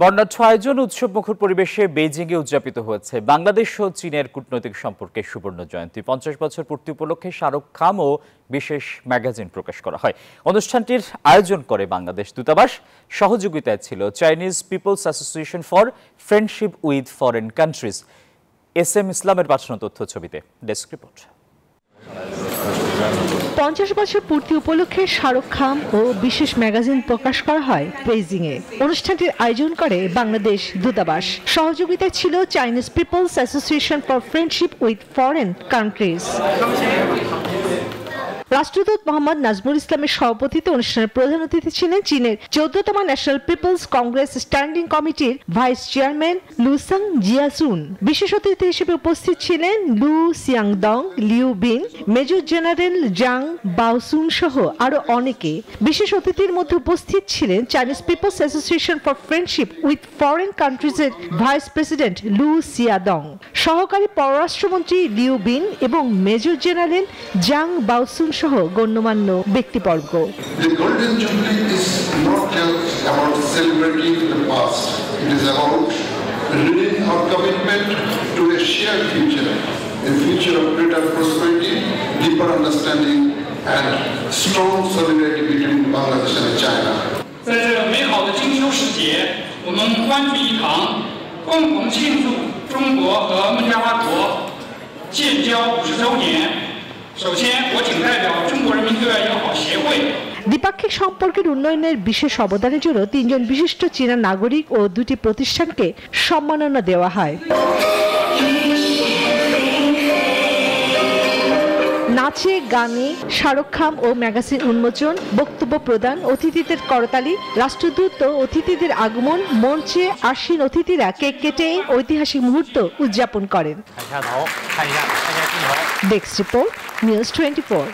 বর্ণাঢ্য আয়োজন উৎসবমুখর পরিবেশে বেইজিংয়ে উদযাপিত হয়েছে বাংলাদেশ ও চীনের কূটনৈতিক সম্পর্কের সুবর্ণ জয়ন্তী। 50 বছর পূর্তি উপলক্ষে শাহরুখ খান ও বিশেষ ম্যাগাজিন প্রকাশ করা হয়। অনুষ্ঠানটির আয়োজন করে বাংলাদেশ দূতাবাস, সহযোগিতায় ছিল Chinese people's association for friendship with Foreign Countries. SM ইসলামের পাঠানো তথ্য ছবিতে ডেস্ক রিপোর্ট। 50 বছর পূর্তি উপলক্ষে শাহরুখ খান ও বিশেষ ম্যাগাজিন প্রকাশ করা হয় বেইজিংয়ে। অনুষ্ঠানটির আয়োজন করে বাংলাদেশ দূতাবাস, সহযোগিতায় ছিল Chinese people's association for friendship with Foreign Countries. রাষ্ট্রদূত মোহাম্মদ নাজমুল ইসলামের সভাপতিত্বে অনুষ্ঠানের প্রধান অতিথি ছিলেন চীনের 14তম ন্যাশনাল পিপলস কংগ্রেস স্ট্যান্ডিং কমিটির ভাইস চেয়ারম্যান লুসাং জিয়াসুন। বিশেষ অতিথি হিসেবে উপস্থিত ছিলেন লু সিয়াংদং, লিউ বিন, মেজর জেনারেল জাং বাওসুন সহ আরো অনেকে। বিশেষ অতিথির মধ্যে উপস্থিত ছিলেন Chinese people's association for friendship with foreign কান্ট্রিজের ভাইস প্রেসিডেন্ট লু সিয়াদং, সহকারী পররাষ্ট্রমন্ত্রী লিউ বিন এবং মেজর জেনারেল জাং বাওসুন সহ গণ্যমান্য ব্যক্তিবর্গ। The Golden Jubilee is not just about celebrating the past. It is about renewing our commitment to a shared future, a future of greater prosperity, deeper understanding, and strong solidarity between Bangladesh and China. 在这美好的金秋时节，我们欢聚一堂，共同庆祝中国和孟加拉国建交50周年。首先，我谨代表中国人民对外友好协会 দ্বিপাক্ষিক সম্পর্কের উন্নয়নের বিশেষ অবদানের জন্য 3 জন বিশিষ্ট চীনা নাগরিক ও 2টি প্রতিষ্ঠানকে সম্মাননা দেওয়া হয়। নাচে গানে শাহরুখ খান ও ম্যাগাজিন উন্মোচন, বক্তব্য প্রদান, অতিথিদের করতালি, রাষ্ট্রদূত ও অতিথিদের আগমন, মঞ্চে আসীন অতিথিরা কেক কেটে ঐতিহাসিক মুহূর্ত উদযাপন করেন। Desk report, news 24।